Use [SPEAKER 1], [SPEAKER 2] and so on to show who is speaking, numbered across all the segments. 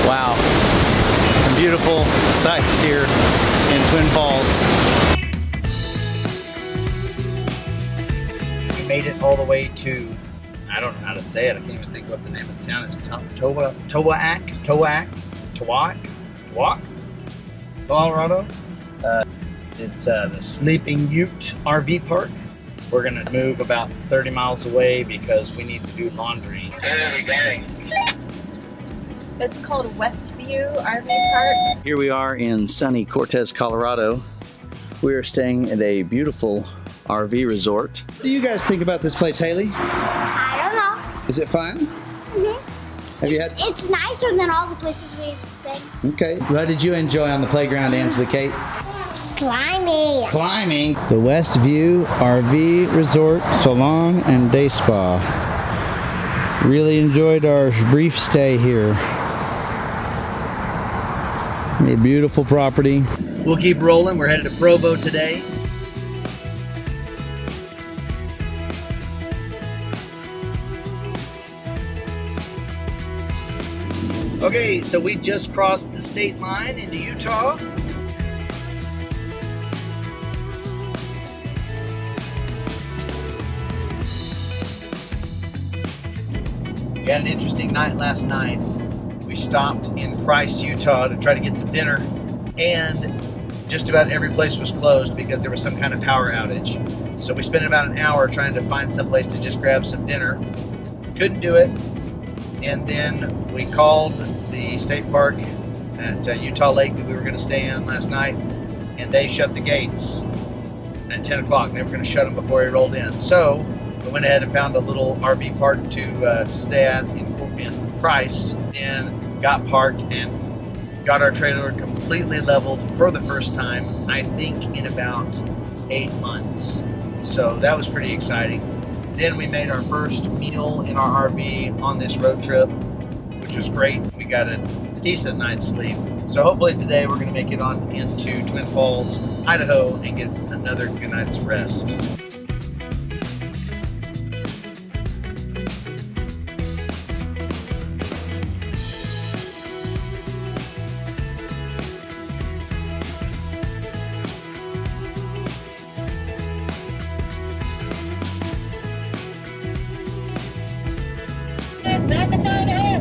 [SPEAKER 1] Wow, some beautiful sights here in Twin Falls. We made it all the way to, I don't know how to say it. I can't even think what the name of the town is. Towak, Colorado. It's the Sleeping Ute RV Park. We're gonna move about 30 miles away because we need to do laundry.
[SPEAKER 2] It's called Westview RV Park.
[SPEAKER 1] Here we are in sunny Cortez, Colorado. We are staying at a beautiful RV resort. What do you guys think about this place, Haley?
[SPEAKER 3] I don't know.
[SPEAKER 1] Is it fun?
[SPEAKER 3] Mm-hmm.
[SPEAKER 1] Have you had?
[SPEAKER 3] It's nicer than all the places we've been.
[SPEAKER 1] Okay. What did you enjoy on the playground, Ansley Kate?
[SPEAKER 3] Climbing.
[SPEAKER 1] Climbing. The Westview RV Resort Salon and Day Spa. Really enjoyed our brief stay here. A beautiful property. We'll keep rolling. We're headed to Provo today. Okay, so we just crossed the state line into Utah. We had an interesting night last night. We stopped in Price, Utah to try to get some dinner, and just about every place was closed because there was some kind of power outage. So we spent about an hour trying to find some place to just grab some dinner. Couldn't do it, and then we called the state park at Utah Lake that we were going to stay in last night, and they shut the gates at 10 o'clock. They were going to shut them before we rolled in. So we went ahead and found a little RV park to stay at in Price, and got parked and got our trailer completely leveled for the first time, I think in about 8 months. So that was pretty exciting. Then we made our first meal in our RV on this road trip, which was great. We got a decent night's sleep. So hopefully today we're going to make it on into Twin Falls, Idaho, and get another good night's rest.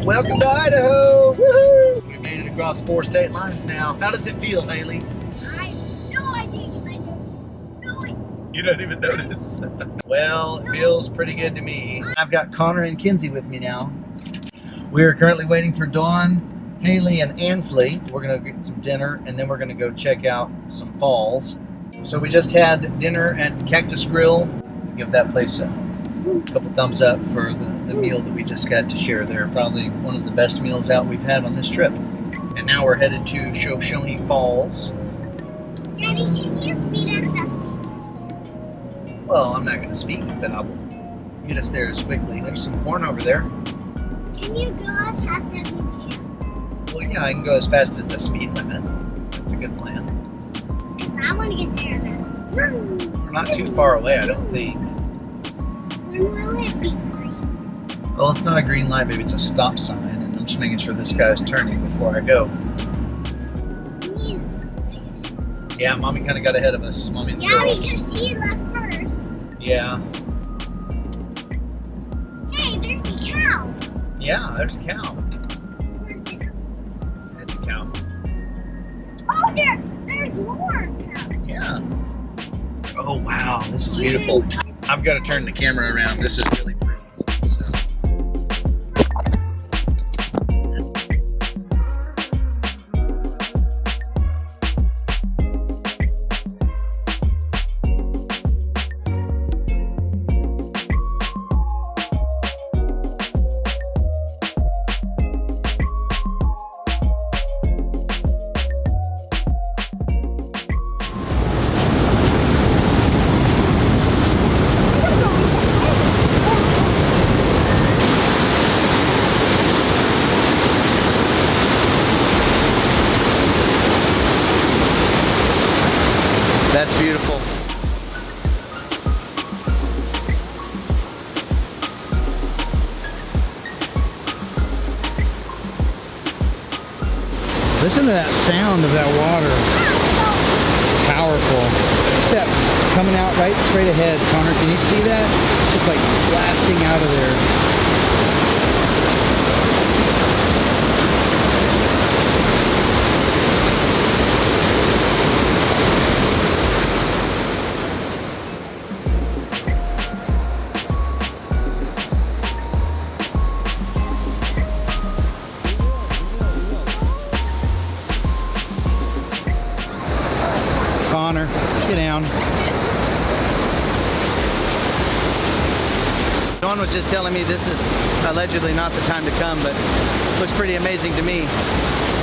[SPEAKER 1] Welcome to Idaho! Woohoo! We made it across 4 state lines now. How does it feel, Haley?
[SPEAKER 3] I have no idea because I don't know it.
[SPEAKER 1] You don't even notice. Well, it feels pretty good to me. I've got Connor and Kinsey with me now. We are currently waiting for Dawn, Haley, and Ansley. We're gonna get some dinner, and then we're gonna go check out some falls. So we just had dinner at Cactus Grill. Give that place a couple thumbs up for the meal that we just got to share there. Probably one of the best meals out we've had on this trip. And now we're headed to Shoshone Falls.
[SPEAKER 3] Daddy, can you speed us up?
[SPEAKER 1] Well, I'm not going to speak, but I'll get us there as quickly. There's some corn over there.
[SPEAKER 3] Can you go as fast as you can?
[SPEAKER 1] Well, yeah, I can go as fast as the speed limit. That's a good plan.
[SPEAKER 3] Because I want to get there then.
[SPEAKER 1] We're not too far away, I don't think.
[SPEAKER 3] When will it be green?
[SPEAKER 1] Well, it's not a green light, baby. It's a stop sign. And I'm just making sure this guy's turning before I go. Yeah, Mommy kind of got ahead of us. Mommy and the
[SPEAKER 3] Yeah,
[SPEAKER 1] girls.
[SPEAKER 3] because she left first.
[SPEAKER 1] Yeah.
[SPEAKER 3] Hey, there's the cow.
[SPEAKER 1] Yeah, there's a cow. That's a cow.
[SPEAKER 3] Oh, there's more cows.
[SPEAKER 1] Yeah. Oh, wow. This is beautiful. I've got to turn the camera around. This is really pretty. So. That's beautiful.
[SPEAKER 4] Listen to that sound of that water. It's powerful. That coming out right straight ahead, Connor. Can you see that? Just like blasting out of there. Connor, get down. Dawn was just telling me this is allegedly not the time to come, but it looks pretty amazing to me,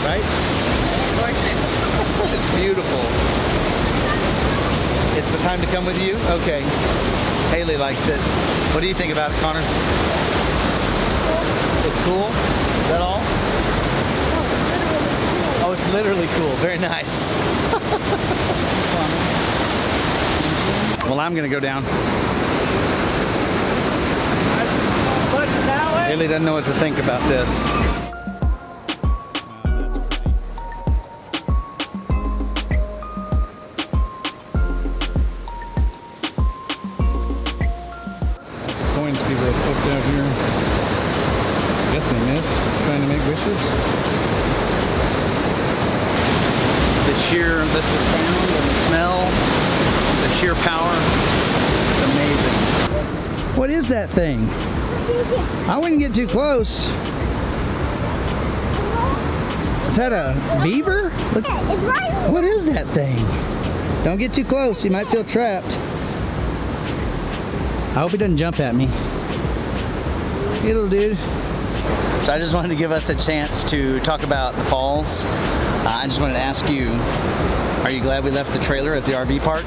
[SPEAKER 4] right?
[SPEAKER 2] It's gorgeous.
[SPEAKER 4] It's beautiful. It's the time to come with you? Okay. Haley likes it. What do you think about it, Connor? It's cool? Is that all? Oh, it's literally cool. Very nice. Well, I'm gonna go down. Haley doesn't know what to think about this. Coins people have put out here. I guess they missed, trying to make wishes. This is sound and the smell, it's the sheer power. It's amazing. What is that thing? I wouldn't get too close. Is that a beaver? Look,
[SPEAKER 3] It's right.
[SPEAKER 4] what is that thing? Don't get too close, you might feel trapped. I hope he doesn't jump at me. Hey, little dude. So I just wanted to give us a chance to talk about the falls. I just wanted to ask you, are you glad we left the trailer at the RV park?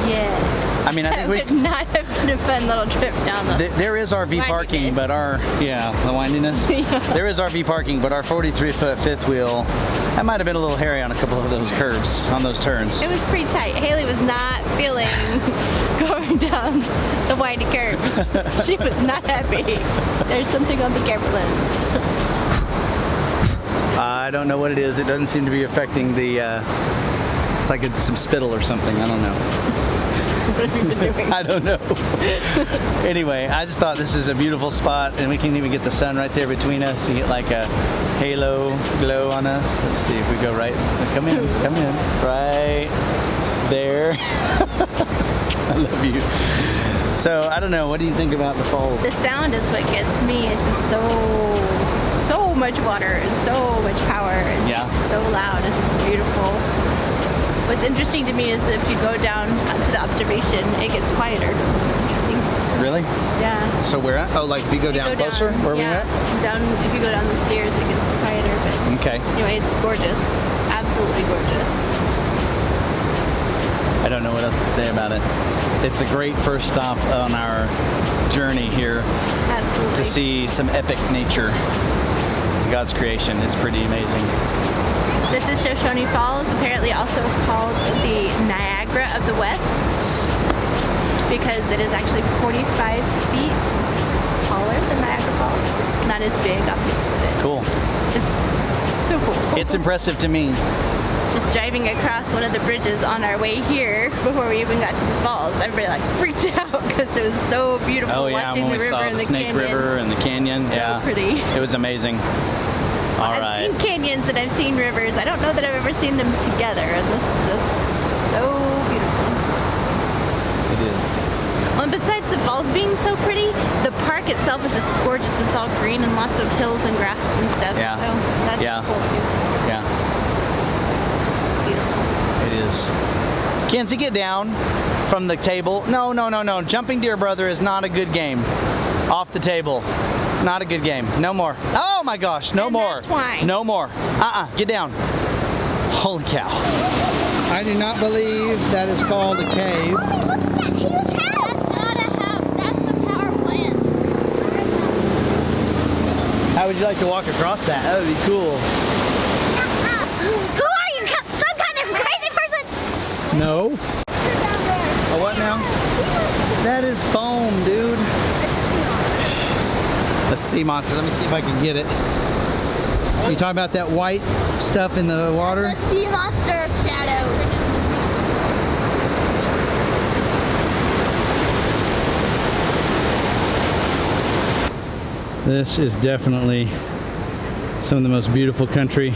[SPEAKER 2] Yeah.
[SPEAKER 4] I mean, I think we...
[SPEAKER 2] That would not have been a fun little trip down the...
[SPEAKER 4] There is RV parking, but our... Yeah, the windiness.
[SPEAKER 2] Yeah.
[SPEAKER 4] There is RV parking, but our 43-foot fifth wheel, that might have been a little hairy on a couple of those curves, on those turns.
[SPEAKER 2] It was pretty tight. Haley was not feeling going down the windy curves. She was not happy. There's something on the camera lens.
[SPEAKER 4] I don't know what it is. It doesn't seem to be affecting the... it's like some spittle or something. I don't know.
[SPEAKER 2] What have you been doing?
[SPEAKER 4] I don't know. Anyway, I just thought this was a beautiful spot, and we can even get the sun right there between us and get like a halo glow on us. Let's see if we go right. Come in, right there. I love you. So I don't know. What do you think about the falls?
[SPEAKER 2] The sound is what gets me. It's just so much water and so much power and just so loud. It's just beautiful. What's interesting to me is that if you go down to the observation, it gets quieter, which is interesting.
[SPEAKER 4] Really?
[SPEAKER 2] Yeah.
[SPEAKER 4] So where at? Oh, like if you go down closer? Where we at?
[SPEAKER 2] Down, if you go down the stairs, it gets quieter. But
[SPEAKER 4] okay.
[SPEAKER 2] Anyway, it's gorgeous. Absolutely gorgeous.
[SPEAKER 4] I don't know what else to say about it. It's a great first stop on our journey here.
[SPEAKER 2] Absolutely.
[SPEAKER 4] To see some epic nature. God's creation. It's pretty amazing.
[SPEAKER 2] This is Shoshone Falls, apparently also called the Niagara of the West, because it is actually 45 feet taller than Niagara Falls. Not as big, obviously. But
[SPEAKER 4] cool.
[SPEAKER 2] It's so cool.
[SPEAKER 4] It's impressive to me.
[SPEAKER 2] Just driving across one of the bridges on our way here, before we even got to the falls, everybody like freaked out because it was so beautiful.
[SPEAKER 4] Oh yeah,
[SPEAKER 2] watching
[SPEAKER 4] when we
[SPEAKER 2] the river
[SPEAKER 4] saw
[SPEAKER 2] and
[SPEAKER 4] the Snake
[SPEAKER 2] canyon.
[SPEAKER 4] River and the canyon.
[SPEAKER 2] So pretty.
[SPEAKER 4] It was amazing.
[SPEAKER 2] I've seen canyons and I've seen rivers. I don't know that I've ever seen them together, and this is just so beautiful.
[SPEAKER 4] It is.
[SPEAKER 2] Well, and besides the falls being so pretty, the park itself is just gorgeous. It's all green and lots of hills and grass and stuff.
[SPEAKER 4] Yeah.
[SPEAKER 2] So that's cool too.
[SPEAKER 4] Yeah.
[SPEAKER 2] It's beautiful.
[SPEAKER 4] It is. Kenzie, get down from the table. No. Jumping Deer Brother is not a good game. Off the table. Not a good game. No more. Oh my gosh, no more.
[SPEAKER 2] That's why.
[SPEAKER 4] No more. Get down. Holy cow. I do not believe that is called a cave.
[SPEAKER 3] Look at that huge house. That's not a house. That's the power plant.
[SPEAKER 4] How would you like to walk across that? That would be cool.
[SPEAKER 3] Who are you? Some kind of crazy person?
[SPEAKER 4] No.
[SPEAKER 3] You're down there.
[SPEAKER 4] A what now? That is foam, dude.
[SPEAKER 3] It's a sea monster.
[SPEAKER 4] A sea monster. Let me see if I can get it.
[SPEAKER 1] You talking about that white stuff in the water?
[SPEAKER 3] That's a sea monster shadow.
[SPEAKER 1] This is definitely some of the most beautiful country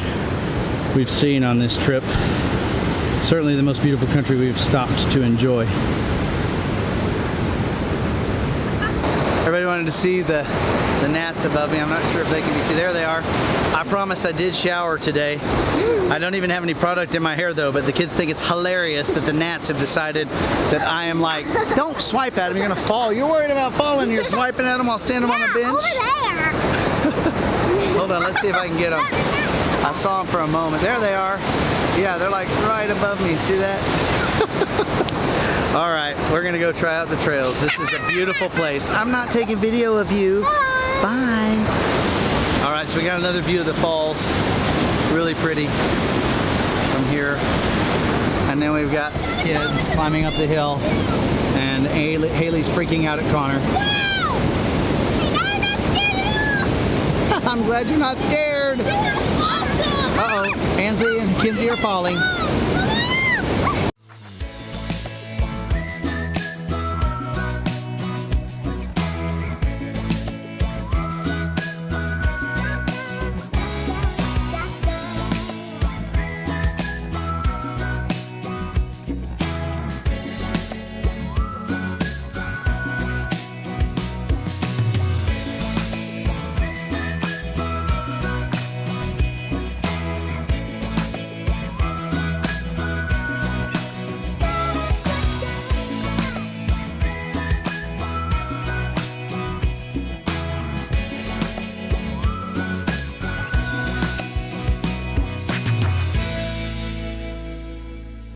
[SPEAKER 1] we've seen on this trip. Certainly the most beautiful country we've stopped to enjoy.
[SPEAKER 4] Everybody wanted to see the gnats above me. I'm not sure if they can be seen. There they are. I promise I did shower today. I don't even have any product in my hair though, but the kids think it's hilarious that the gnats have decided that I am like, don't swipe at them, you're gonna fall. You're worried about falling, you're swiping at them while standing on a bench. Hold on, let's see if I can get them. I saw them for a moment. There they are. Yeah, they're like right above me. See that? All right, we're gonna go try out the trails. This is a beautiful place. I'm not taking video of you. Bye. All right, so we got another view of the falls. Really pretty from here. And then we've got kids climbing up the hill. And Haley's freaking out at Connor. I'm glad you're not scared.
[SPEAKER 3] This is awesome.
[SPEAKER 4] Uh-oh, Ansley and Kinsey are falling.